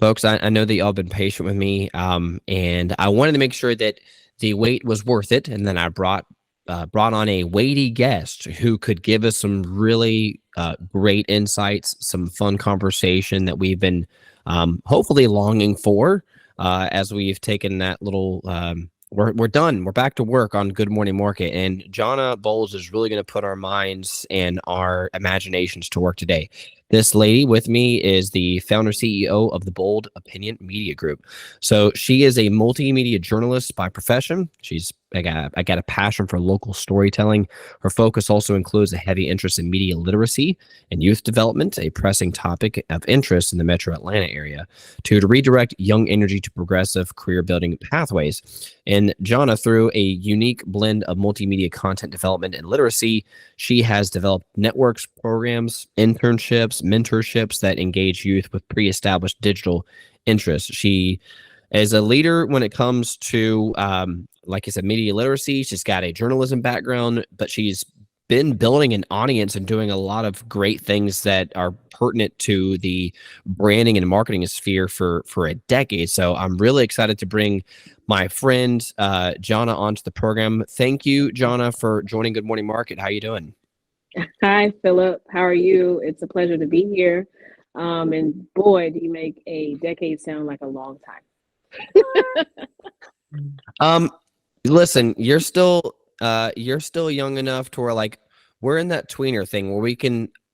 Folks, I know that y'all been patient with me, and I wanted to make sure that the wait was worth it, and then I brought on a weighty guest who could give us some really great insights, some fun conversation that we've been hopefully longing for as we've taken that little. We're done. We're back to work on Good Morning Market, and Jannah Bolds is really going to put our minds and our imaginations to work today. This lady with me is the founder CEO of the Bold Opinion Media Group. So she is a multimedia journalist by profession. I got a passion for local storytelling. Her focus also includes a heavy interest in media literacy and youth development, a pressing topic of interest in the Metro Atlanta area, to redirect young energy to progressive career building pathways. And Jannah, through a unique blend of multimedia content development and literacy, she has developed networks, programs, internships, mentorships that engage youth with pre-established digital interests. She is a leader when it comes to, like I said, media literacy. She's got a journalism background, but she's been building an audience and doing a lot of great things that are pertinent to the branding and marketing sphere for a decade. So I'm really excited to bring my friend Jannah onto the program. Thank you, Jannah, for joining Good Morning Market. How you doing? Hi, Phillip. How are you? It's a pleasure to be here. And boy, do you make a decade sound like a long time. Listen, you're still young enough to where like we're in that tweener thing where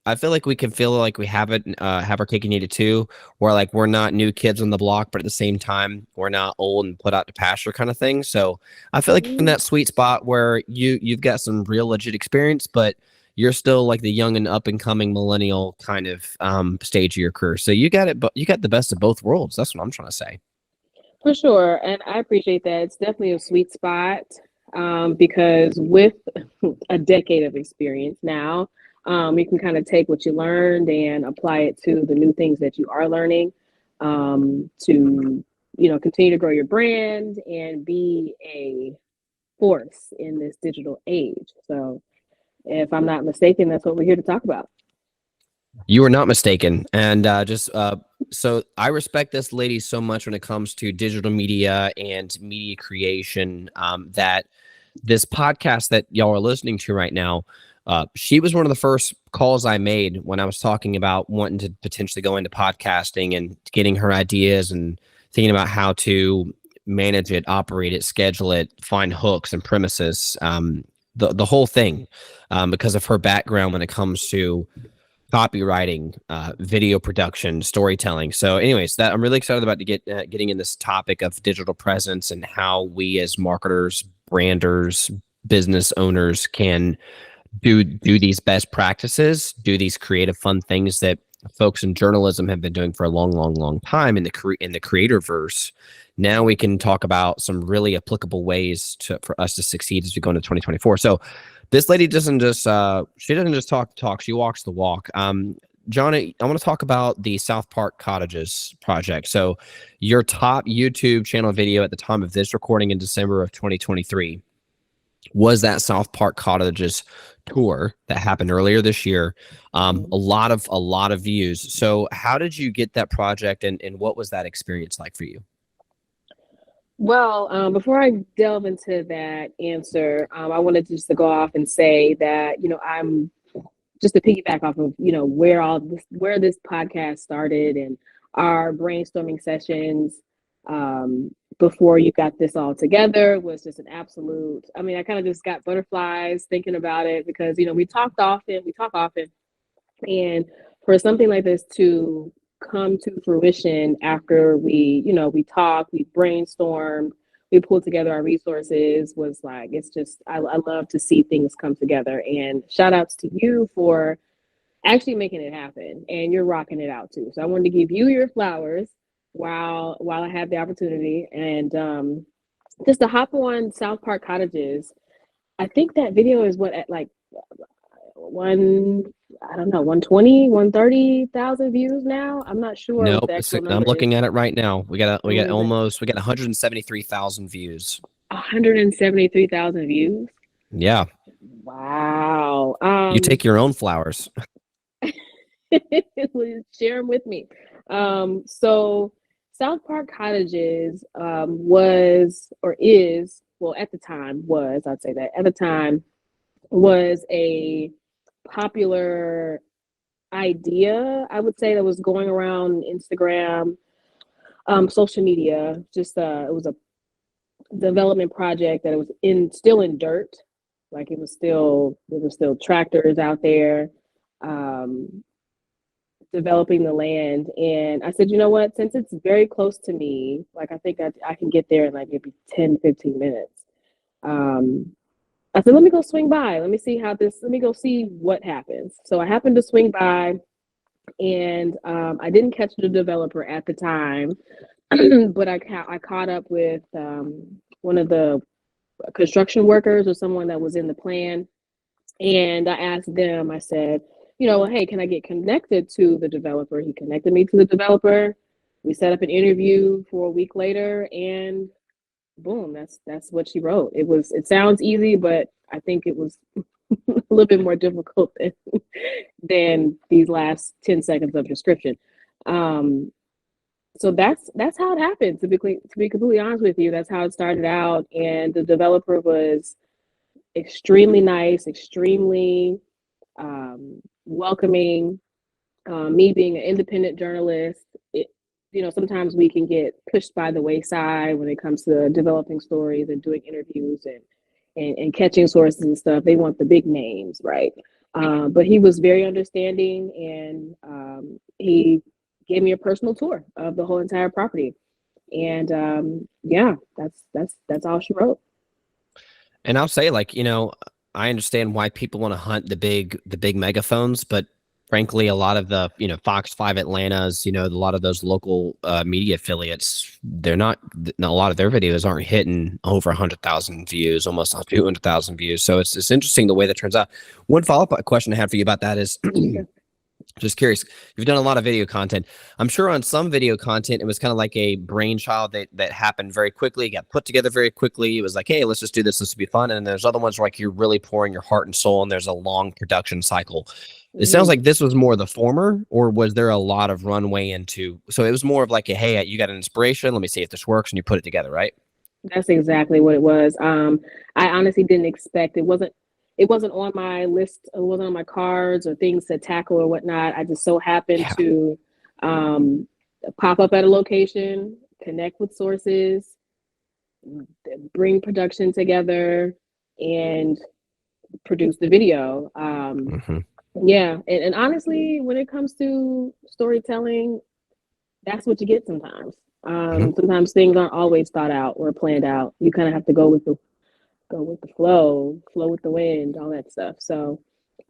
I feel like we can feel like we have our cake and eat it too, where like we're not new kids on the block, but at the same time we're not old and put out to pasture kind of thing. So I feel like in that sweet spot where you've got some real legit experience, but you're still like the young and up and coming millennial kind of stage of your career. So you got it, but you got the best of both worlds. That's what I'm trying to say. For sure. And I appreciate that. It's definitely a sweet spot because with a decade of experience now, you can kind of take what you learned and apply it to the new things that you are learning to, continue to grow your brand and be a force in this digital age. So if I'm not mistaken, that's what we're here to talk about. You are not mistaken. And so I respect this lady so much when it comes to digital media and media creation that this podcast that y'all are listening to right now, she was one of the first calls I made when I was talking about wanting to potentially go into podcasting and getting her ideas and thinking about how to manage it, operate it, schedule it, find hooks and premises, the whole thing, because of her background when it comes to copywriting, video production, storytelling. So, anyways, that I'm really excited about to getting in this topic of digital presence and how we as marketers, branders, business owners can do these best practices, do these creative, fun things that folks in journalism have been doing for a long time in the creator verse. Now we can talk about some really applicable ways for us to succeed as we go into 2024. So this lady doesn't just talk, she walks the walk. Johnny, I want to talk about the South Park Cottages project. So your top YouTube channel video at the time of this recording in December of 2023 was that South Park Cottages tour that happened earlier this year. A lot of views. So how did you get that project and what was that experience like for you? Well, before I delve into that answer, I wanted just to go off and say that, I'm just to piggyback off of, where this podcast started and our brainstorming sessions before you got this all together was just an absolute, I kind of just got butterflies thinking about it because, we talk often, and for something like this to come to fruition after we talked, we brainstormed, we pulled together our resources was like, it's just, I love to see things come together. And shout outs to you for actually making it happen. And you're rocking it out too. So I wanted to give you your flowers while I had the opportunity. And just to hop on South Park Cottages, I think that video is what at like 120, 130,000 views now. I'm not sure what Nope, the actual I'm number is. looking at it right now. We got What is it? 173,000 views. 173,000 views. Yeah, Wow. you take your own flowers. Please share them with me. So South Park Cottages was or is, well, at the time was, I'd say that at the time was a popular idea, I would say, that was going around Instagram, social media. Just it was a development project that it was still in dirt, like there were still tractors out there, um, developing the land. And I said, you know what, since it's very close to me, like I think I can get there in like maybe 10-15 minutes. um, I said, let me go swing by, let me go see what happens. So I happened to swing by, and I didn't catch the developer at the time, but I caught up with one of the construction workers or someone that was in the plan, and I asked them. I said, hey, can I get connected to the developer? He connected me to the developer. We set up an interview for a week later, and boom, that's what she wrote. It sounds easy, but I think it was a little bit more difficult than these last 10 seconds of description. Um, so that's how it happened. To be completely honest with you, that's how it started out. And the developer was extremely nice, extremely welcoming. Me being an independent journalist, sometimes we can get pushed by the wayside when it comes to developing stories and doing interviews and catching sources and stuff. They want the big names, right? But he was very understanding, and he gave me a personal tour of the whole entire property. And yeah, that's all she wrote. And I'll say, like, I understand why people want to hunt the big megaphones, but frankly, a lot of the, Fox 5 Atlanta's, a lot of those local media affiliates, they're not, a lot of their videos aren't hitting over 100,000 views, almost 200,000 views. So it's interesting the way that turns out. One follow-up question I have for you about that is, just curious, you've done a lot of video content. I'm sure on some video content, it was kind of like a brainchild that happened very quickly, got put together very quickly. It was like, hey, let's just do this. This will be fun. And there's other ones where like you're really pouring your heart and soul, and there's a long production cycle. It sounds like this was more the former, or was there a lot of runway into? So it was more of like a, hey, you got an inspiration. Let me see if this works, and you put it together, right? That's exactly what it was. I honestly didn't expect it. Wasn't on my list. It wasn't on my cards or things to tackle or whatnot. I just so happened to pop up at a location, connect with sources, bring production together, and produce the video. Yeah, and honestly, when it comes to storytelling, that's what you get sometimes. Sometimes things aren't always thought out or planned out. You kind of have to go with the flow with the wind, all that stuff. So,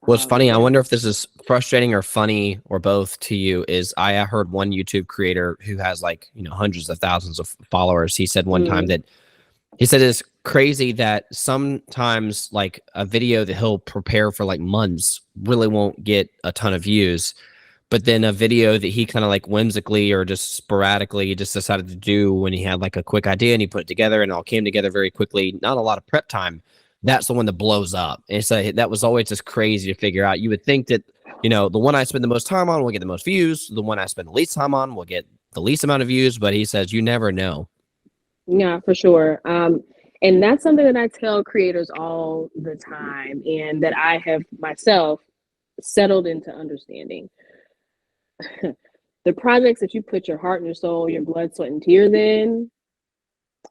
well, it's funny. I yeah. wonder if this is frustrating or funny or both to you. Is I heard one YouTube creator who has like, hundreds of thousands of followers. He said one time that he said it's crazy that sometimes like a video that he'll prepare for like months really won't get a ton of views. But then a video that he kind of like whimsically or just sporadically just decided to do when he had like a quick idea and he put it together and it all came together very quickly, not a lot of prep time. That's the one that blows up. And so that was always just crazy to figure out. You would think that, the one I spend the most time on will get the most views. The one I spend the least time on will get the least amount of views. But he says, you never know. Yeah, for sure. And that's something that I tell creators all the time, and that I have myself settled into understanding. The projects that you put your heart and your soul, your blood, sweat, and tears in,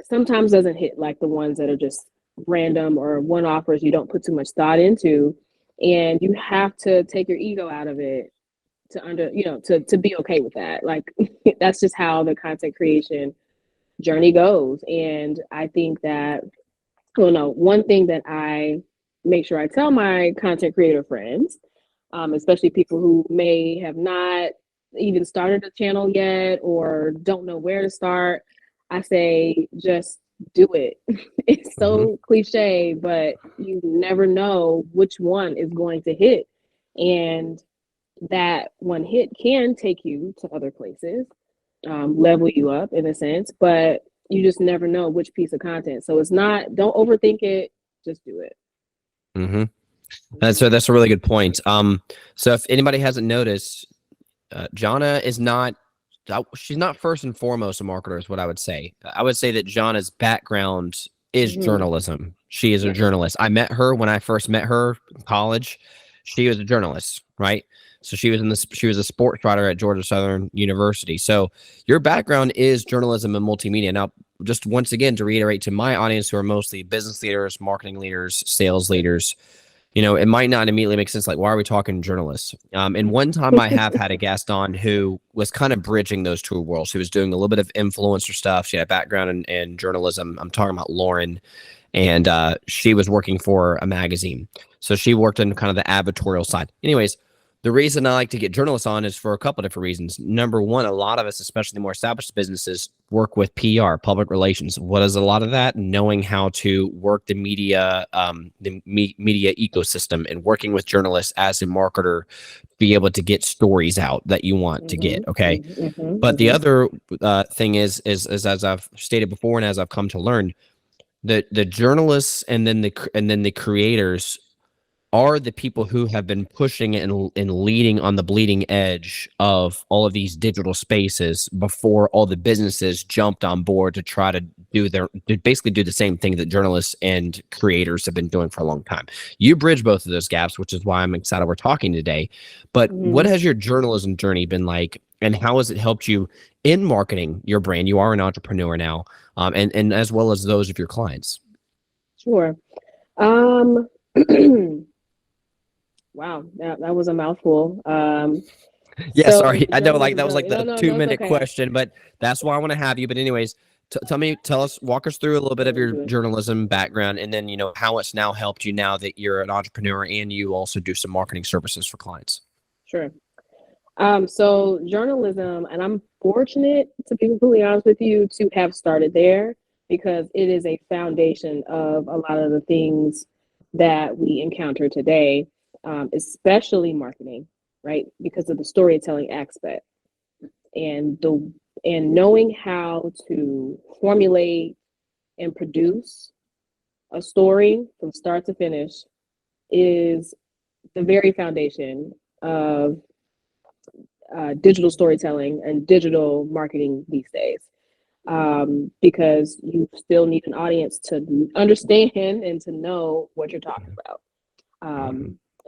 sometimes doesn't hit like the ones that are just random or one-offers you don't put too much thought into. And you have to take your ego out of it to be okay with that. Like that's just how the content creation journey goes. And I think that, well, no, one thing that I make sure I tell my content creator friends, especially people who may have not even started a channel yet or don't know where to start, I say just do it. It's so cliche, but you never know which one is going to hit. And that one hit can take you to other places, level you up in a sense, but you just never know which piece of content. So don't overthink it, just do it. So that's a really good point. So if anybody hasn't noticed, Jannah is not she's not first and foremost a marketer is what I would say. I would say that Jana's background is Mm-hmm. journalism. She is a Nice. journalist. I met her when I first met her in college. She was a journalist, right? So she was a sports writer at Georgia Southern University. So your background is journalism and multimedia. Now, just once again to reiterate to my audience who are mostly business leaders, marketing leaders, sales leaders, it might not immediately make sense. Like, why are we talking journalists? And one time I have had a guest on who was kind of bridging those two worlds. She was doing a little bit of influencer stuff. She had a background in journalism. I'm talking about Lauren, and she was working for a magazine. So she worked in kind of the advertorial side. Anyways, the reason I like to get journalists on is for a couple of different reasons. Number one, a lot of us, especially the more established businesses, work with PR, public relations. What is a lot of that? Knowing how to work the media, media ecosystem, and working with journalists as a marketer, be able to get stories out that you want to get. Okay, but the other thing is as I've stated before, and as I've come to learn, the journalists and then the creators are the people who have been pushing and leading on the bleeding edge of all of these digital spaces before all the businesses jumped on board to try to basically do the same thing that journalists and creators have been doing for a long time. You bridge both of those gaps, which is why I'm excited we're talking today. But what has your journalism journey been like, and how has it helped you in marketing your brand? You are an entrepreneur now, and as well as those of your clients. Sure. Wow, that was a mouthful. Yeah, So sorry. I know, like journalism that was like journey. the No, no, no, it's 2 minute okay. question, but that's why I want to have you. But anyways, walk us through a little bit Get of your into it. journalism background, and then how it's now helped you now that you're an entrepreneur and you also do some marketing services for clients. Sure. So journalism, and I'm fortunate to be completely honest with you to have started there because it is a foundation of a lot of the things that we encounter today, especially marketing, right? Because of the storytelling aspect and knowing how to formulate and produce a story from start to finish is the very foundation of digital storytelling and digital marketing these days. Because you still need an audience to understand and to know what you're talking about.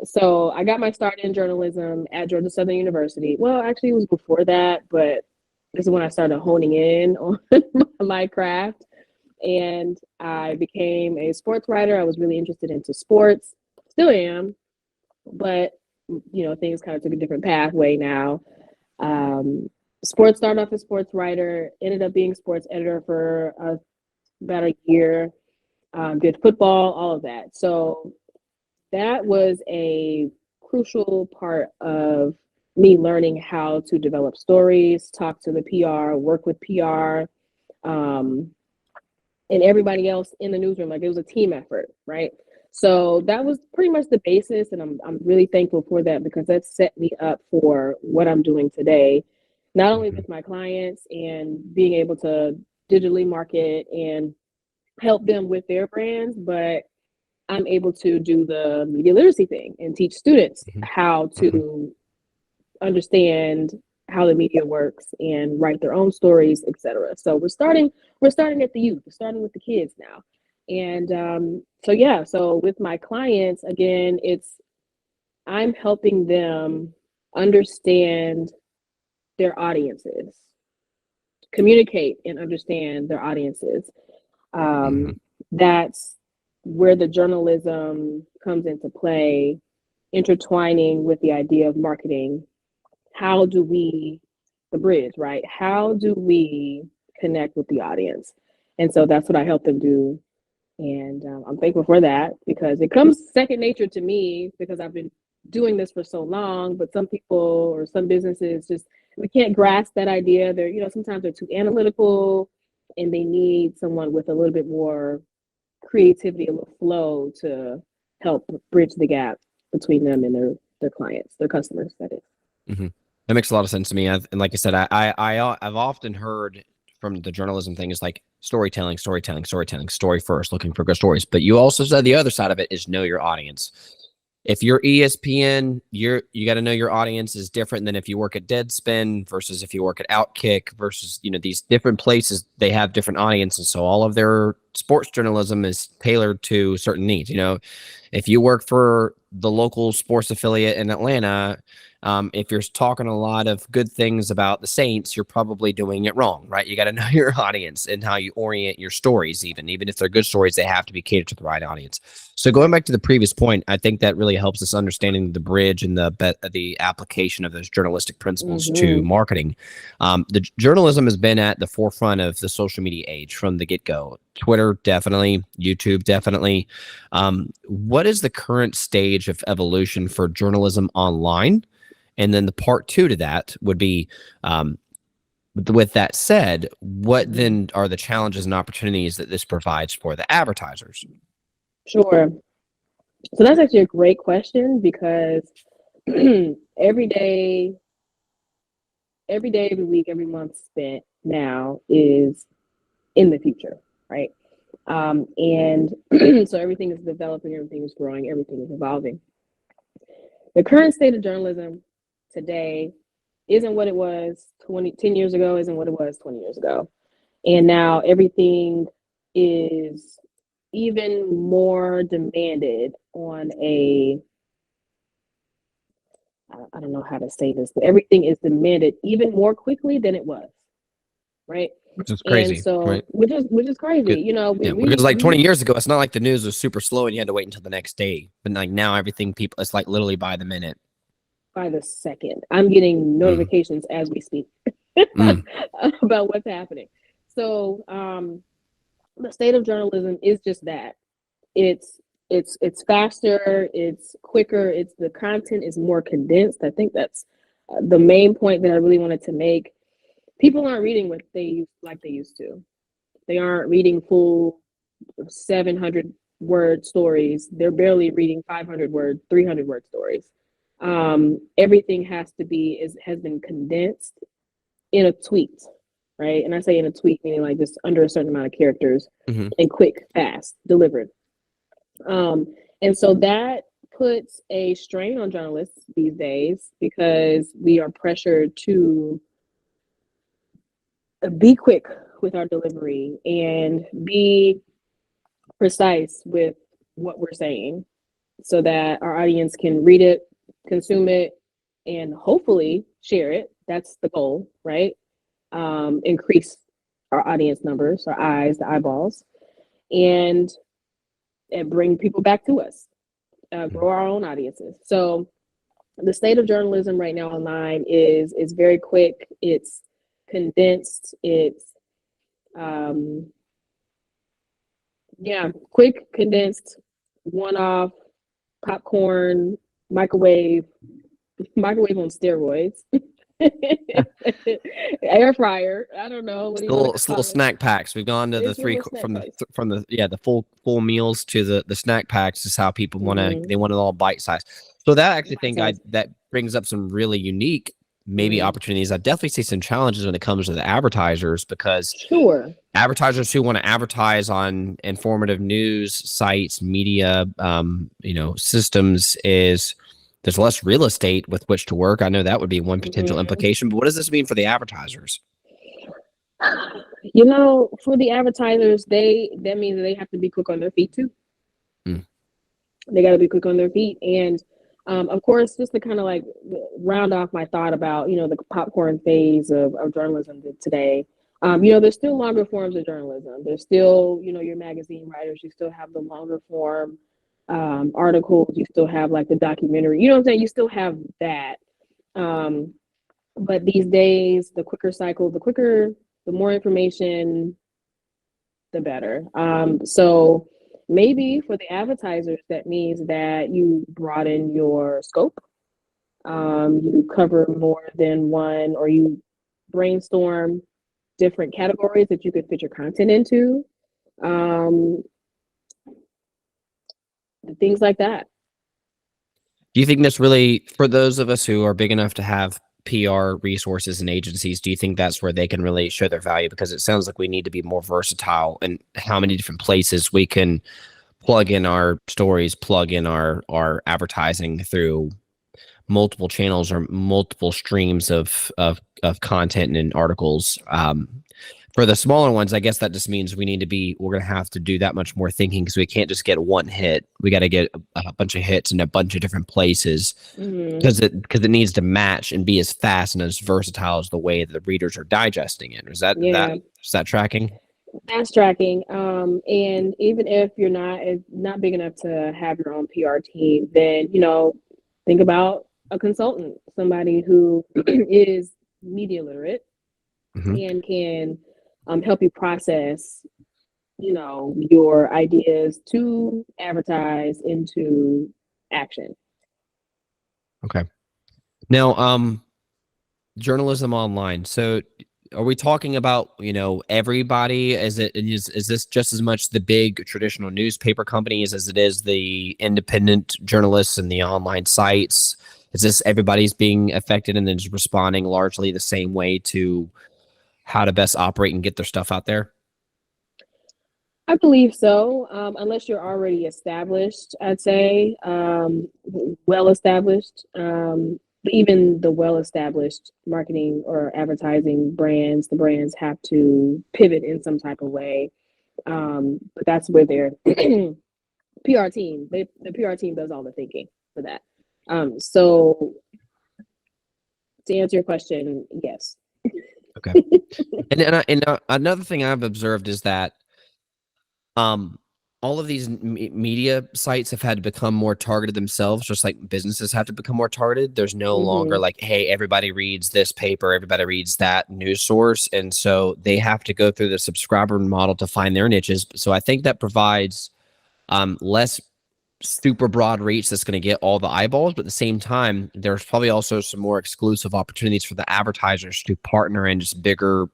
So I got my start in journalism at Georgia Southern University. Well, actually, it was before that, but this is when I started honing in on my craft. And I became a sports writer. I was really interested into sports, still am, but things kind of took a different pathway now. Sports started off as sports writer, ended up being sports editor for about a year, did football, all of that. So that was a crucial part of me learning how to develop stories, talk to the PR, work with PR, and everybody else in the newsroom. Like it was a team effort, right? So that was pretty much the basis, and I'm really thankful for that because that set me up for what I'm doing today, not only with my clients and being able to digitally market and help them with their brands, but I'm able to do the media literacy thing and teach students how to understand how the media works and write their own stories, etc. So we're starting at the youth, we're starting with the kids now. And so with my clients, again, I'm helping them understand their audiences, communicate and understand their audiences. That's where the journalism comes into play, intertwining with the idea of marketing. How do we, the bridge, right? How do we connect with the audience? And so that's what I help them do. And I'm thankful for that because it comes second nature to me because I've been doing this for so long. But some people or some businesses we can't grasp that idea. Sometimes they're too analytical and they need someone with a little bit more creativity, a little flow to help bridge the gap between them and their clients, their customers, that is. That makes a lot of sense to me. And like I said, I've often heard from the journalism thing is like storytelling, story first, looking for good stories. But you also said the other side of it is know your audience. if you're ESPN, you got to know your audience is different than if you work at Deadspin versus if you work at Outkick versus, these different places, they have different audiences. So all of their sports journalism is tailored to certain needs. If you work for the local sports affiliate in Atlanta, if you're talking a lot of good things about the Saints, you're probably doing it wrong, right? You got to know your audience and how you orient your stories. Even if they're good stories, they have to be catered to the right audience. So going back to the previous point, I think that really helps us understanding the bridge and the application of those journalistic principles to marketing. The journalism has been at the forefront of the social media age from the get-go. Twitter, definitely. YouTube, definitely. What is the current stage of evolution for journalism online? And then the part two to that would be, with that said, what then are the challenges and opportunities that this provides for the advertisers? Sure. So that's actually a great question, because every day, every week, every month spent now is in the future, right? And so everything is developing, everything is growing, everything is evolving. The current state of journalism today isn't what it was 10 years ago, isn't what it was 20 years ago. And now everything is even more demanded on I don't know how to say this, but everything is demanded even more quickly than it was, right? Which is crazy, and so, right? which is crazy, because like 20 years ago, it's not like the news was super slow and you had to wait until the next day. But like now, everything it's like literally by the minute. By the second. I'm getting notifications as we speak about what's happening. So the state of journalism is just that. It's faster, it's quicker, the content is more condensed. I think that's the main point that I really wanted to make. People aren't reading what they used to. They aren't reading full 700 word stories. They're barely reading 500 word, 300 word stories. Everything has been condensed in a tweet, right? And I say in a tweet, meaning like just under a certain amount of characters and quick, fast, delivered. And so that puts a strain on journalists these days, because we are pressured to be quick with our delivery and be precise with what we're saying, so that our audience can read it, consume it, and hopefully share it. That's the goal, right? Increase our audience numbers, our eyes, the eyeballs, and bring people back to us, grow our own audiences. So the state of journalism right now online is very quick. It's condensed. It's quick, condensed, one-off, popcorn, microwave on steroids. Air fryer. I don't know. What little snack packs. We've gone to the three from the full meals to the snack packs is how people want to. They want it all bite sized. So that I actually think that brings up some really unique maybe opportunities. I definitely see some challenges when it comes to the advertisers, because advertisers who want to advertise on informative news sites, media, systems there's less real estate with which to work. I know that would be one potential implication, but what does this mean for the advertisers? For the advertisers, that means they have to be quick on their feet too. They got to be quick on their feet. And of course, just to kind of like round off my thought about, the popcorn phase of journalism today, there's still longer forms of journalism. There's still, your magazine writers, you still have the longer form articles, you still have like the documentary, you know what I'm saying? You still have that. But these days, the quicker cycle, the more information, the better. So maybe for the advertisers, that means that you broaden your scope. You cover more than one, or you brainstorm different categories that you could fit your content into. Things like that. Do you think that's really, for those of us who are big enough to have PR resources and agencies, do you think that's where they can really show their value? Because it sounds like we need to be more versatile in how many different places we can plug in our stories, plug in our advertising through multiple channels or multiple streams of content and articles. For the smaller ones, I guess that just means we're going to have to do that much more thinking, because we can't just get one hit. We got to get a bunch of hits in a bunch of different places, because it needs to match and be as fast and as versatile as the way that the readers are digesting it. Is that tracking? That's tracking. And even if you're not big enough to have your own PR team, then think about a consultant, somebody who is media literate and can help you process, your ideas to advertise into action. Okay. Now, journalism online. So are we talking about, everybody? Is this just as much the big traditional newspaper companies as it is the independent journalists and the online sites? Is this everybody's being affected and then just responding largely the same way to how to best operate and get their stuff out there? I believe so, unless you're already established, I'd say, well established. But even the well established marketing or advertising brands, the brands have to pivot in some type of way. But that's where their PR team, the PR team does all the thinking for that. So to answer your question, yes. Okay. And another thing I've observed is that all of these media sites have had to become more targeted themselves, just like businesses have to become more targeted. There's no longer like, hey, everybody reads this paper, everybody reads that news source. And so they have to go through the subscriber model to find their niches. So I think that provides less super broad reach that's going to get all the eyeballs, but at the same time, there's probably also some more exclusive opportunities for the advertisers to partner in just bigger,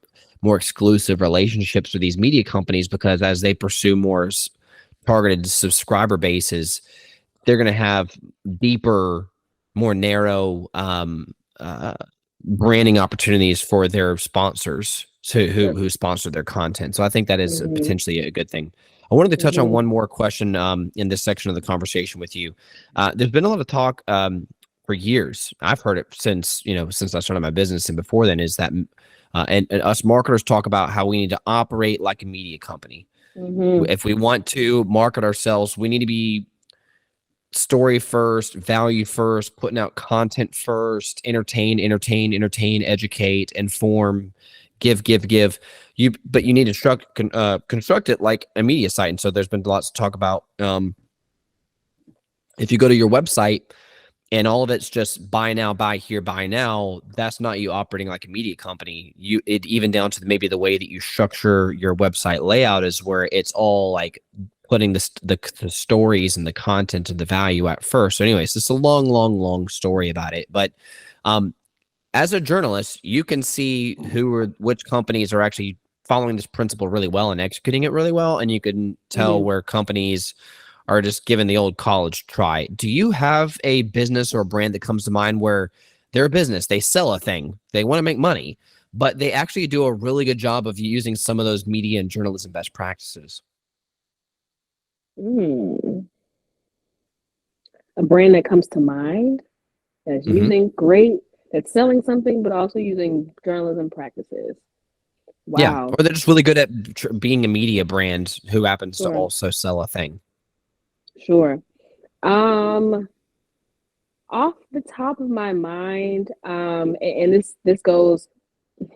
more exclusive relationships with these media companies, because as they pursue more targeted subscriber bases, they're going to have deeper, more narrow branding opportunities for their sponsors who sponsor their content. So I think that is potentially a good thing. I wanted to touch on one more question in this section of the conversation with you. There's been a lot of talk for years. I've heard it since I started my business, and before then, is that and us marketers talk about how we need to operate like a media company. If we want to market ourselves, we need to be story first, value first, putting out content first, entertain, educate, inform, give. But you need to construct it like a media site. And so there's been lots of talk about if you go to your website and all of it's just buy now, buy here, buy now, that's not you operating like a media company. It even down to maybe the way that you structure your website layout is where it's all like putting the stories and the content and the value at first. So anyways, it's a long story about it. But as a journalist, you can see which companies are actually following this principle really well and executing it really well. And you can tell where companies are just giving the old college try. Do you have a business or a brand that comes to mind where they're a business, they sell a thing, they want to make money, but they actually do a really good job of using some of those media and journalism best practices? A brand that comes to mind that's that's selling something, but also using journalism practices. Wow. Yeah, or they're just really good at being a media brand who happens to also sell a thing. Sure. Off the top of my mind, and this goes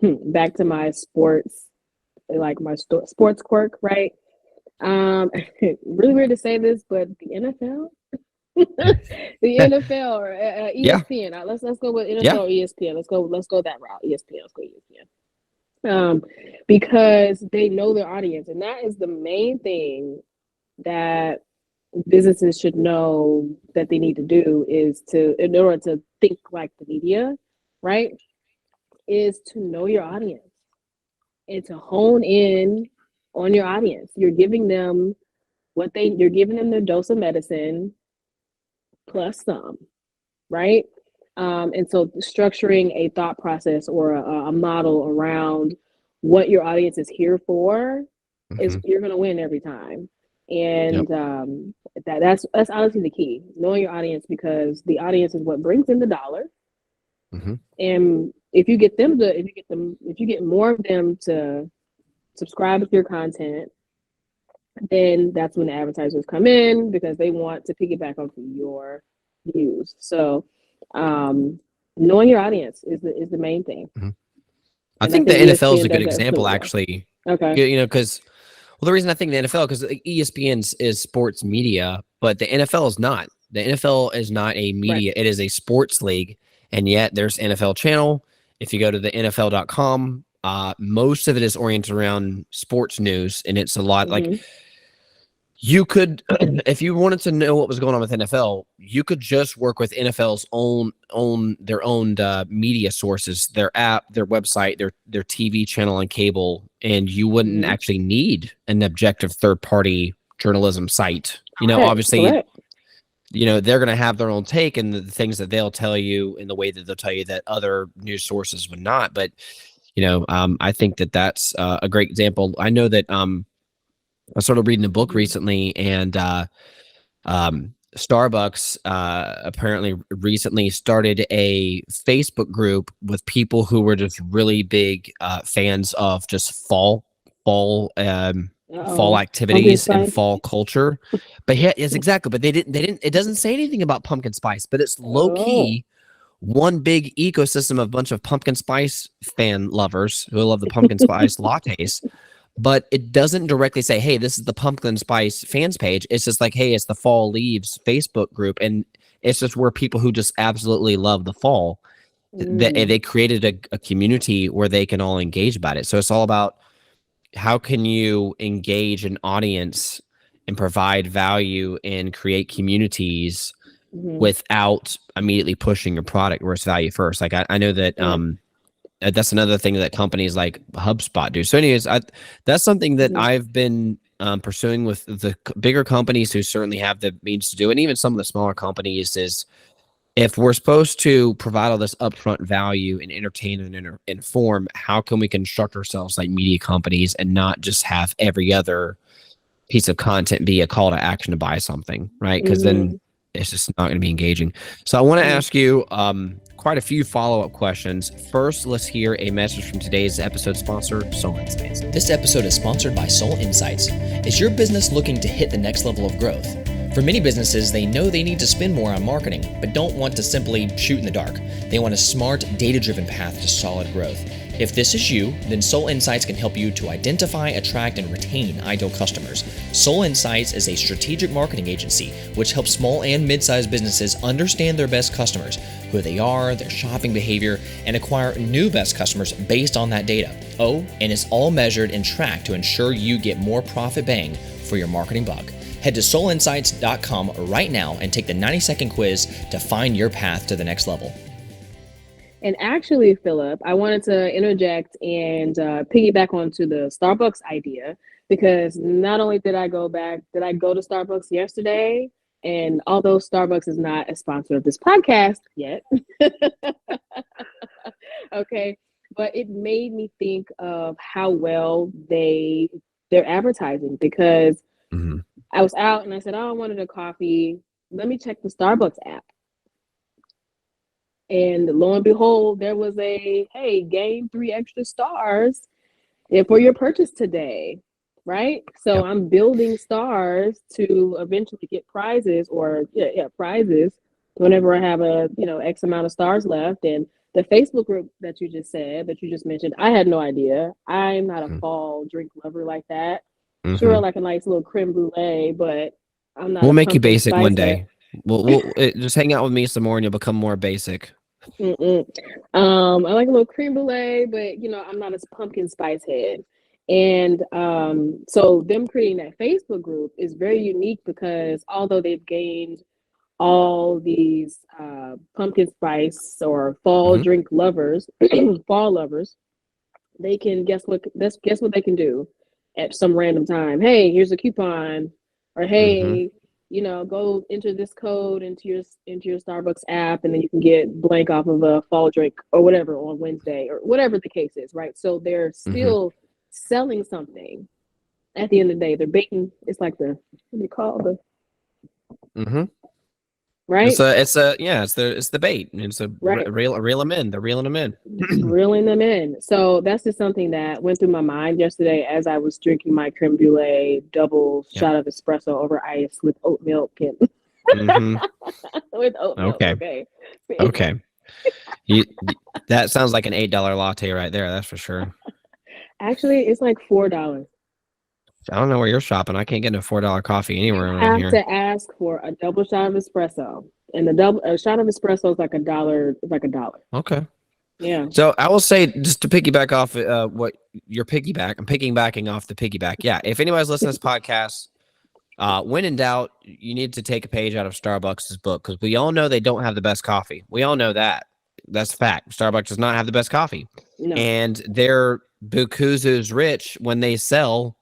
back to my sports, like my sports quirk, right? Really weird to say this, but the NFL, the NFL or ESPN. Yeah. Let's go with NFL or ESPN. Let's go that route. ESPN. Let's go ESPN. Because they know their audience, and that is the main thing that businesses should know that they need to do is in order to think like the media, right? Is to know your audience and to hone in on your audience. You're giving them you're giving them their dose of medicine plus some, right? And so structuring a thought process or a model around what your audience is here for is you're going to win every time. And that's honestly the key, knowing your audience, because the audience is what brings in the dollar. Mm-hmm. And if you get more of them to subscribe to your content, then that's when the advertisers come in, because they want to piggyback off of your views. So knowing your audience is the main thing. Mm-hmm. I And I think the think NFL is a ESPN good does that example, really well. actually. Okay. Because well, the reason I think the NFL, because ESPN is sports media, but the NFL is not. The NFL is not a Right. media; it is a sports league, and yet there's NFL channel. If you go to the NFL.com, most of it is oriented around sports news, and it's a lot like Mm-hmm. you could, if you wanted to know what was going on with NFL, you could just work with NFL's own media sources, their app, their website, their TV channel and cable, and you wouldn't Mm-hmm. actually need an objective third party journalism site. Obviously, Correct. they're going to have their own take and the things that they'll tell you in the way that they'll tell you that other news sources would not. But I think that that's a great example. I know that I started reading a book Mm-hmm. recently, and Starbucks apparently recently started a Facebook group with people who were just really big fans of just fall Pumpkin activities and spice. fall culture. But yeah, yes, exactly. But they didn't. It doesn't say anything about pumpkin spice, but it's low Oh. key one big ecosystem of a bunch of pumpkin spice fan lovers who love the pumpkin spice lattes, but it doesn't directly say, hey, this is the pumpkin spice fans page. It's just like, hey, it's the fall leaves Facebook group. And it's just where people who just absolutely love the fall, Mm. they created a community where they can all engage about it. So it's all about how can you engage an audience and provide value and create communities Mm-hmm. without immediately pushing your product where it's value first. Like I know that Right. that's another thing that companies like HubSpot do. So, anyways, that's something that Mm-hmm. I've been pursuing with the bigger companies who certainly have the means to do it, and even some of the smaller companies. Is if we're supposed to provide all this upfront value and entertain and inform, how can we construct ourselves like media companies and not just have every other piece of content be a call to action to buy something, right? Because then Mm-hmm. it's just not going to be engaging. So I want to Yeah. ask you quite a few follow-up questions. First, let's hear a message from today's episode sponsor, Soul Insights. This episode is sponsored by Soul Insights. Is your business looking to hit the next level of growth? For many businesses, they know they need to spend more on marketing, but don't want to simply shoot in the dark. They want a smart, data-driven path to solid growth. If this is you, then Soul Insights can help you to identify, attract, and retain ideal customers. Soul Insights is a strategic marketing agency which helps small and mid-sized businesses understand their best customers, who they are, their shopping behavior, and acquire new best customers based on that data. Oh, and it's all measured and tracked to ensure you get more profit bang for your marketing buck. Head to soulinsights.com right now and take the 90-second quiz to find your path to the next level. And actually, Phillip, I wanted to interject and piggyback onto the Starbucks idea, because not only did I go to Starbucks yesterday, and although Starbucks is not a sponsor of this podcast yet, okay, but it made me think of how well they're advertising, because Mm-hmm. I was out and I said, oh, I wanted a coffee. Let me check the Starbucks app. And lo and behold, there was hey, gain 3 extra stars for your purchase today, right? So Yep. I'm building stars to eventually get prizes, or prizes whenever I have X amount of stars left. And the Facebook group that you just mentioned, I had no idea. I'm not a fall drink lover like that. Sure, Mm-hmm. I like a nice little creme brulee, but I'm not We'll a make you pumpkin basic one spice head. day. We'll just hang out with me some more, and you'll become more basic. Mm-mm. I like a little creme brulee, but I'm not a pumpkin spice head. And so them creating that Facebook group is very unique, because although they've gained all these pumpkin spice or fall Mm-hmm. drink lovers, fall lovers, they can guess what they can do at some random time. Hey, here's a coupon, or Mm-hmm. hey, go enter this code into your Starbucks app, and then you can get blank off of a fall drink or whatever on Wednesday, or whatever the case is, right? So they're Mm-hmm. still selling something, at the end of the day, they're baiting. It's like what do you call the Mm-hmm. right? It's the bait. It's a Right. reel them in. They're reeling them in. Reeling them in. So that's just something that went through my mind yesterday as I was drinking my creme brulee double Yep. shot of espresso over ice with oat milk and Mm-hmm. with oat milk. Okay. Okay. Okay. You, that sounds like an $8 latte right there. That's for sure. Actually, it's like $4. I don't know where you're shopping. I can't get a $4 coffee You anywhere around have here. to ask for a double shot of espresso, and a shot of espresso is like $1. It's like $1. Okay. Yeah. So I will say, just to piggyback off what your piggyback, I'm piggybacking off the piggyback. Yeah. If anybody's listening to this podcast, when in doubt, you need to take a page out of Starbucks' book, because we all know they don't have the best coffee. We all know that. That's a fact. Starbucks does not have the best coffee. No. And they're bukuzu's rich when they sell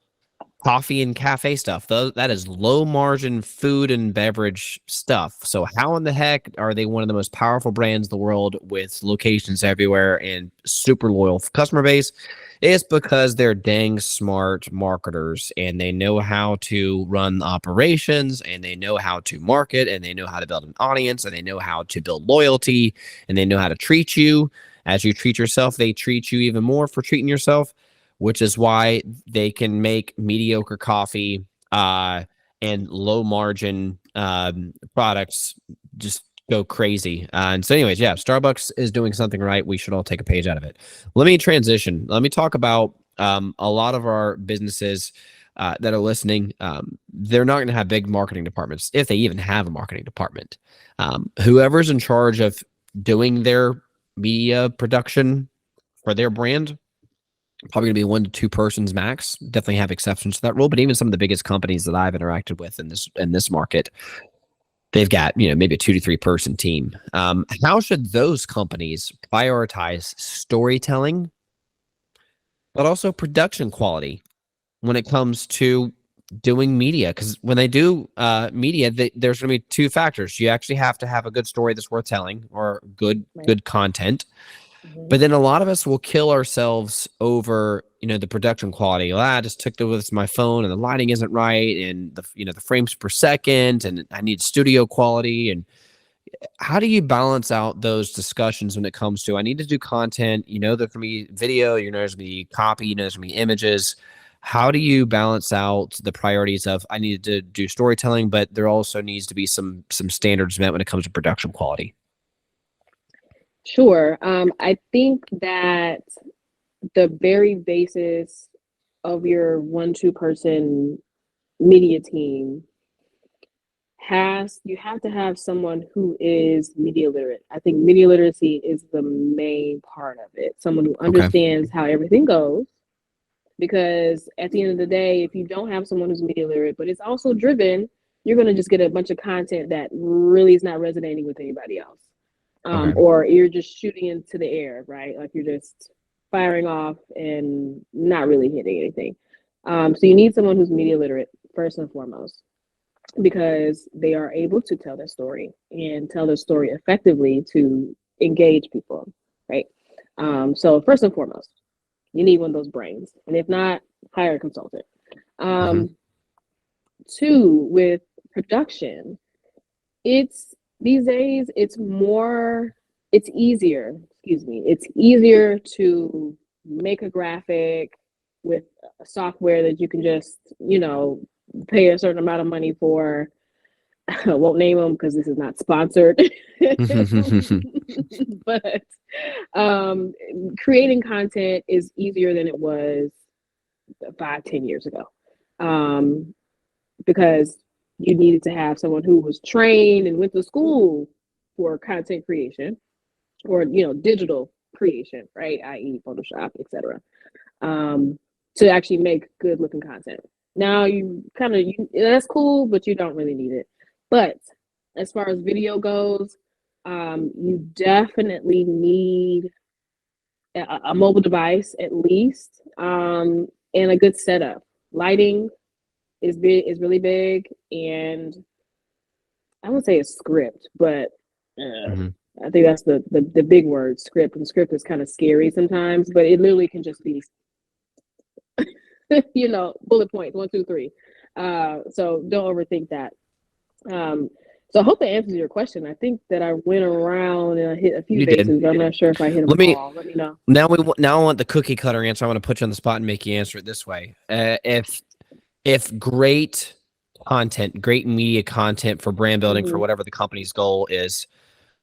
coffee and cafe stuff. That is low margin food and beverage stuff. So how in the heck are they one of the most powerful brands in the world with locations everywhere and super loyal customer base? It's because they're dang smart marketers, and they know how to run operations, and they know how to market, and they know how to build an audience, and they know how to build loyalty, and they know how to treat you. As you treat yourself, they treat you even more for treating yourself, which is why they can make mediocre coffee and low margin products just go crazy. And so anyways, yeah, Starbucks is doing something right. We should all take a page out of it. Let me transition. Let me talk about a lot of our businesses that are listening. They're not going to have big marketing departments, if they even have a marketing department. Whoever's in charge of doing their media production for their brand, probably going to be 1 to 2 persons max. Definitely have exceptions to that rule, but even some of the biggest companies that I've interacted with in this market, they've got maybe a 2 to 3 person team. How should those companies prioritize storytelling, but also production quality when it comes to doing media? Because when they do media, there's going to be 2 factors. You actually have to have a good story that's worth telling, or good content. But then a lot of us will kill ourselves over, the production quality. Well, I just took this my phone and the lighting isn't right, and the frames per second, and I need studio quality. And how do you balance out those discussions when it comes to, I need to do content, there's going to be video, there's going to be copy, there's going to be images. How do you balance out the priorities of, I need to do storytelling, but there also needs to be some standards met when it comes to production quality? Sure. I think that the very basis of your 1-2 person media team you have to have someone who is media literate. I think media literacy is the main part of it. Someone who understands how everything goes. Because at the end of the day, if you don't have someone who's media literate, but it's also driven, you're going to just get a bunch of content that really is not resonating with anybody else. Or you're just shooting into the air, right? Like you're just firing off and not really hitting anything. So you need someone who's media literate first and foremost, because they are able to tell their story and tell their story effectively to engage people, right? So first and foremost, you need one of those brains, and if not, hire a consultant. 2, with production, these days, it's easier to make a graphic with a software that you can just, pay a certain amount of money for. I won't name them because this is not sponsored. But creating content is easier than it was 5-10 years ago. Because you needed to have someone who was trained and went to school for content creation, or digital creation, right? I.e. Photoshop, etc. To actually make good looking content. Now that's cool, but you don't really need it. But as far as video goes, you definitely need a mobile device at least, and a good setup. Lighting is really big, and I wouldn't say a script, but I think that's the big word, script. And script is kind of scary sometimes, but it literally can just be bullet points, 1, 2, 3. So don't overthink that. So I hope that answers your question. I think that I went around and I hit a few You bases, did. but I'm not sure if I hit them all. Let me know. Now I want the cookie cutter answer. I want to put you on the spot and make you answer it this way. If great content, great media content for brand building for whatever the company's goal is,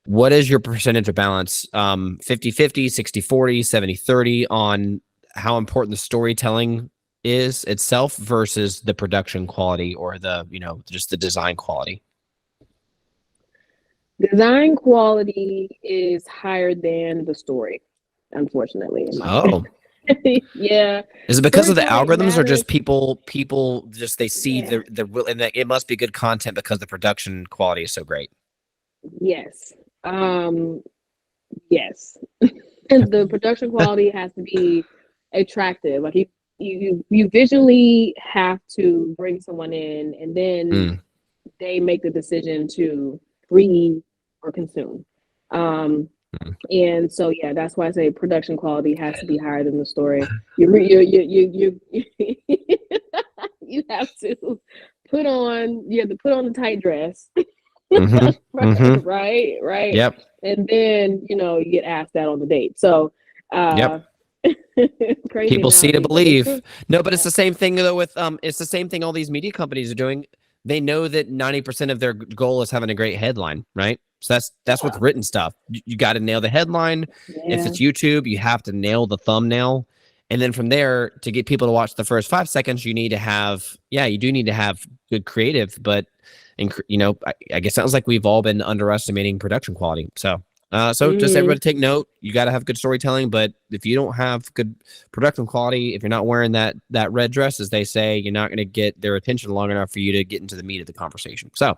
what is your percentage of balance? 50-50, 60-40, 70-30 on how important the storytelling is itself versus the production quality or the, just the design quality? Design quality is higher than the story, unfortunately. Oh. Yeah. Is it because of the Storytelling algorithms or just matters. people just they see the and that it must be good content because the production quality is so great? Yes. Yes. And the production quality has to be attractive. Like you visually have to bring someone in, and then they make the decision to read or consume. And so yeah, that's why I say production quality has to be higher than the story. You have to put on the tight dress. Right. Yep. And then, you get asked that on the date. So, Yep. crazy People see to analogy, but it's believe. true. No, but it's the same thing though with it's the same thing all these media companies are doing. They know that 90% of their goal is having a great headline, right? So that's with written stuff. You got to nail the headline. If it's YouTube, you have to nail the thumbnail. And then from there, to get people to watch the first 5 seconds, you need to have, you do need to have good creative, but I guess it sounds like we've all been underestimating production quality. So just everybody take note. You got to have good storytelling, but if you don't have good production quality, if you're not wearing that red dress, as they say, you're not going to get their attention long enough for you to get into the meat of the conversation. So,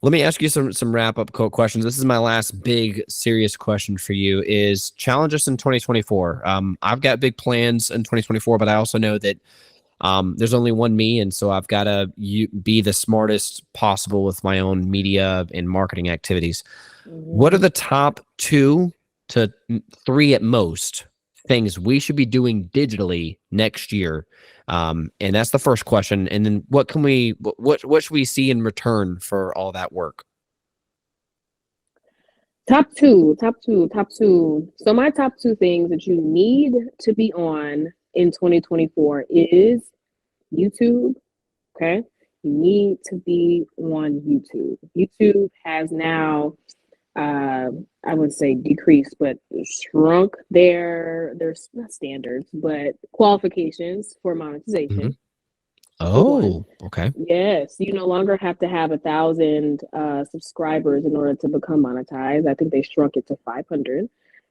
let me ask you some wrap up questions. This is my last big serious question for you: is challenge us in 2024. I've got big plans in 2024, but I also know that there's only one me, and so I've got to be the smartest possible with my own media and marketing activities. What are the top 2 to 3 at most things we should be doing digitally next year? And that's the first question. And then what should we see in return for all that work? Top two. So my top 2 things that you need to be on in 2024 is YouTube. Okay. You need to be on YouTube. YouTube has now, I would say decreased, but shrunk their not standards, but qualifications for monetization. Oh, okay. Yes, you no longer have to have 1,000 subscribers in order to become monetized. I think they shrunk it to 500.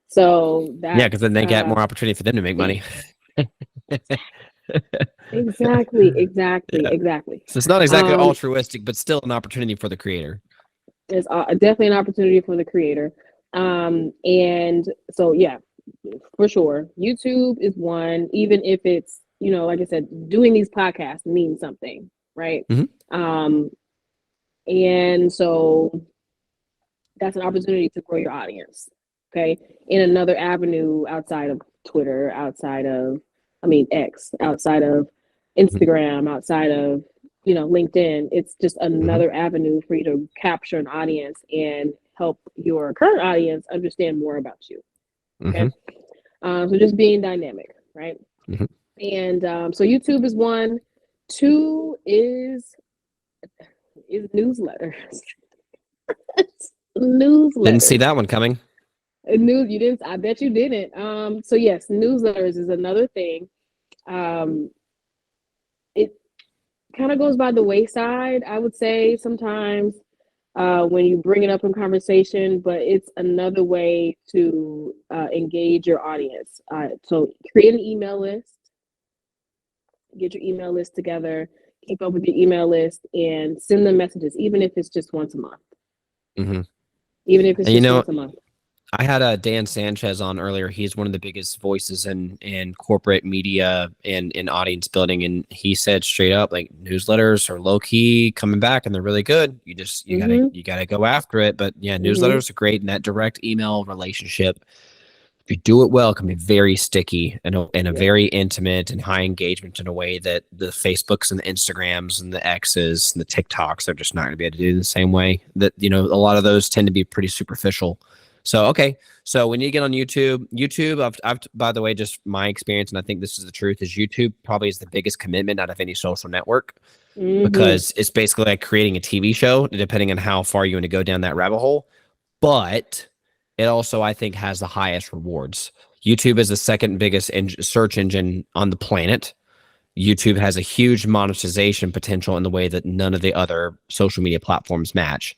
So that because then they get more opportunity for them to make money. Exactly. So it's not exactly altruistic, but still an opportunity for the creator. It's definitely an opportunity for the creator. And so, yeah, for sure. YouTube is one, even if it's, like I said, doing these podcasts means something, right? And so that's an opportunity to grow your audience, okay? In another avenue outside of Twitter, outside of, X, outside of Instagram, outside of, LinkedIn. It's just another avenue for you to capture an audience and help your current audience understand more about you. Okay. So just being dynamic, right? And so YouTube is 1. 2 is newsletters. Newsletters. Didn't see that one coming. You didn't. I bet you didn't. So yes, newsletters is another thing. It kind of goes by the wayside, I would say, sometimes when you bring it up in conversation, but it's another way to engage your audience. So create an email list, get your email list together, keep up with your email list, and send them messages, even if it's just once a month. Even if it's just once a month. I had Dan Sanchez on earlier. He's one of the biggest voices in corporate media and in audience building, and he said straight up, like, newsletters are low key coming back, and they're really good. You gotta go after it. But yeah, newsletters are great, and that direct email relationship if you do it well, it can be very sticky and a Yeah. very intimate and high engagement in a way that the Facebooks and the Instagrams and the X's and the TikToks are just not going to be able to do in the same way. That, you know, a lot of those tend to be pretty superficial. So, okay. So when you get on YouTube, I've by the way, just my experience, and I think this is the truth, is YouTube probably is the biggest commitment out of any social network, because it's basically like creating a TV show, depending on how far you want to go down that rabbit hole. But it also, I think, has the highest rewards. YouTube is the second biggest search engine on the planet. YouTube has a huge monetization potential in the way that none of the other social media platforms match.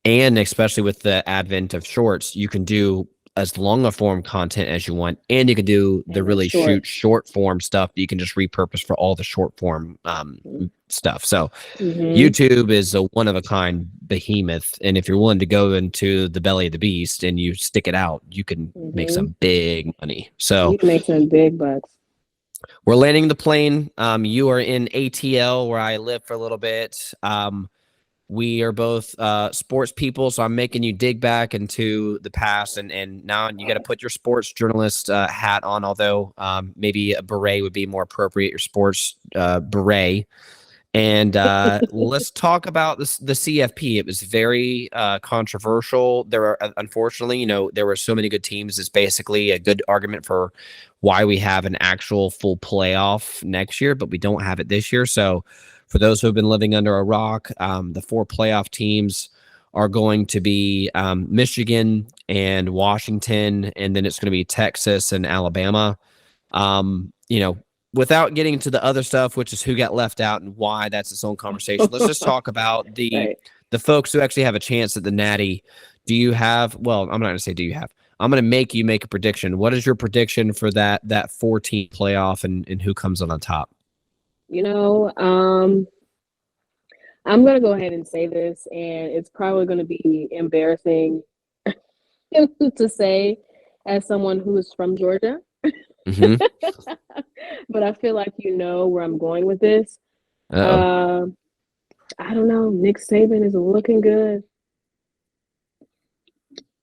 And especially with the advent of shorts, you can do as long a form content as you want, and you can do the really short form stuff that you can just repurpose for all the short form stuff. So YouTube is a one of a kind behemoth, and if you're willing to go into the belly of the beast and you stick it out, you can make some big money. So you can make some big bucks. We're landing the plane. You are in ATL, where I live for a little bit. We are both sports people, so I'm making you dig back into the past, and now you got to put your sports journalist hat on, although maybe a beret would be more appropriate, your sports beret. And let's talk about the CFP. It was very controversial. There are, unfortunately, there were so many good teams. It's basically a good argument for why we have an actual full playoff next year, but we don't have it this year. So for those who have been living under a rock, the 4 playoff teams are going to be Michigan and Washington, and then it's going to be Texas and Alabama. Without getting into the other stuff, which is who got left out and why, that's its own conversation. Let's just talk about the folks who actually have a chance at the Natty. Do you have? Well, I'm not going to say do you have. I'm going to make you make a prediction. What is your prediction for that 4-team playoff, and who comes on top? I'm going to go ahead and say this, and it's probably going to be embarrassing to say as someone who is from Georgia. But I feel like where I'm going with this. I don't know. Nick Saban is looking good.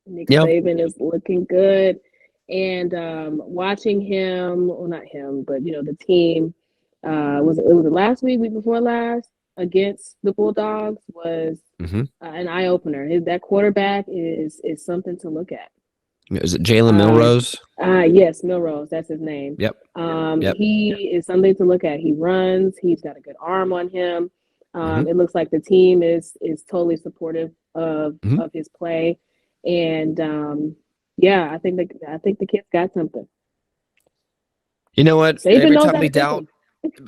Saban is looking good. And watching him, well, not him, but the team, was it the last week before last against the Bulldogs was an eye opener. That quarterback is something to look at. Is it Jalen Milrose? Yes, Milrose. That's his name. Yep. He is something to look at. He runs. He's got a good arm on him. It looks like the team is totally supportive of his play, and I think the kid's got something. You know what? Saban every knows time how we to doubt,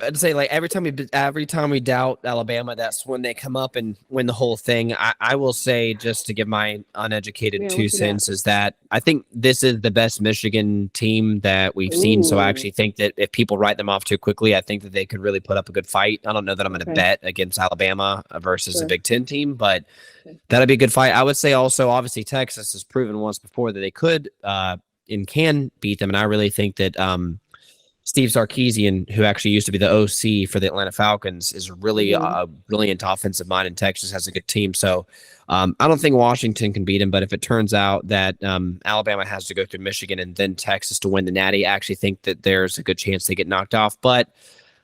I'd say like every time we doubt Alabama, that's when they come up and win the whole thing. I will say, just to give my uneducated 2 cents, is that I think this is the best Michigan team that we've seen. So I actually think that if people write them off too quickly, I think that they could really put up a good fight. I don't know that I'm going to bet against Alabama versus a Big Ten team, but that'd be a good fight. I would say also, obviously, Texas has proven once before that they could and can beat them, and I really think that Steve Sarkisian, who actually used to be the OC for the Atlanta Falcons, is really a brilliant offensive mind, and Texas has a good team. So I don't think Washington can beat him, but if it turns out that Alabama has to go through Michigan and then Texas to win the Natty, I actually think that there's a good chance they get knocked off. But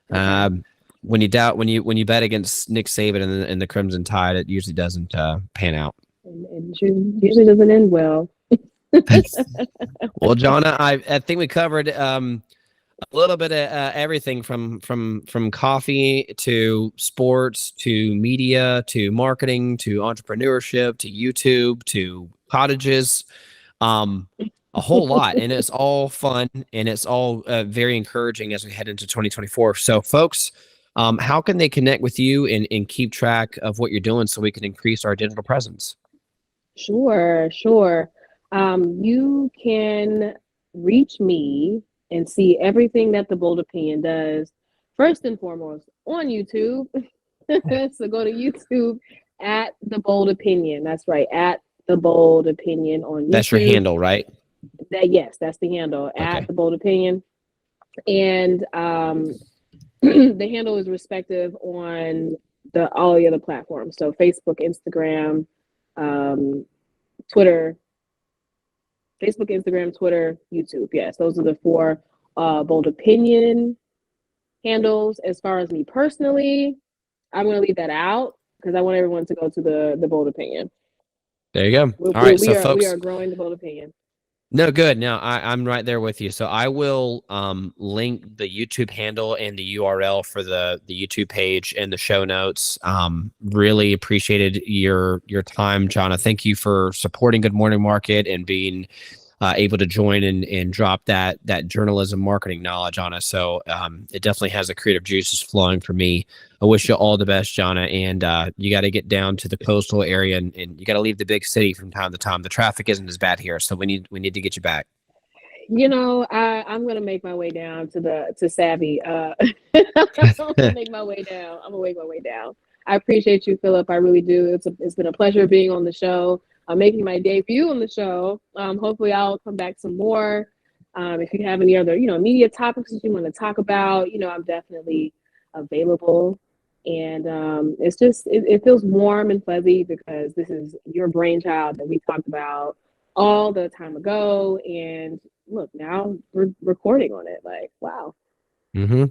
when you bet against Nick Saban and the Crimson Tide, it usually doesn't pan out. It usually doesn't end well. Well, Jannah, I think we covered a little bit of everything from coffee to sports to media to marketing to entrepreneurship to YouTube to cottages, a whole lot. And it's all fun, and it's all very encouraging as we head into 2024. So folks, how can they connect with you and keep track of what you're doing so we can increase our digital presence? Sure. You can reach me and see everything that The Bold Opinion does, first and foremost, on YouTube. So go to YouTube at The Bold Opinion. That's right, at The Bold Opinion on YouTube. That's your handle, right? Yes, that's the handle, at The Bold Opinion. And the handle is respective on all the other platforms. So Facebook, Instagram, Twitter, Facebook, Instagram, Twitter, YouTube. Yes, those are the 4 Bold Opinion handles. As far as me personally, I'm going to leave that out because I want everyone to go to the Bold Opinion. There you go. All right, so we folks, are growing the Bold Opinion. no, good. No, I'm right there with you. So I will link the YouTube handle and the URL for the YouTube page in the show notes. Really appreciated your time, Jannah. Thank you for supporting Good Morning Market and being able to join and drop that journalism marketing knowledge on us. So it definitely has the creative juices flowing for me. I wish you all the best, Jannah. And you got to get down to the coastal area and you got to leave the big city from time to time. The traffic isn't as bad here, so we need to get you back. You know, I'm gonna make my way down to Savvy. I'm gonna make my way down. I'm gonna make my way down. I appreciate you, Phillip. I really do. It's been a pleasure being on the show. I'm making my debut on the show. Hopefully, I'll come back some more. If you have any other, media topics that you want to talk about, I'm definitely available. And it's just it feels warm and fuzzy because this is your brainchild that we talked about all the time ago, and look, now we're recording on it. Like, wow. Mm-hmm.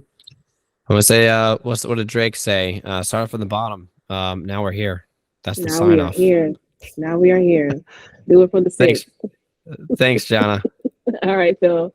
I want to say, what did Drake say? Start from the bottom. Now we're here. That's the Now sign we are off. here. Now we are here. Do it for the Thanks. 6th. Thanks, Jannah. All right, Phil.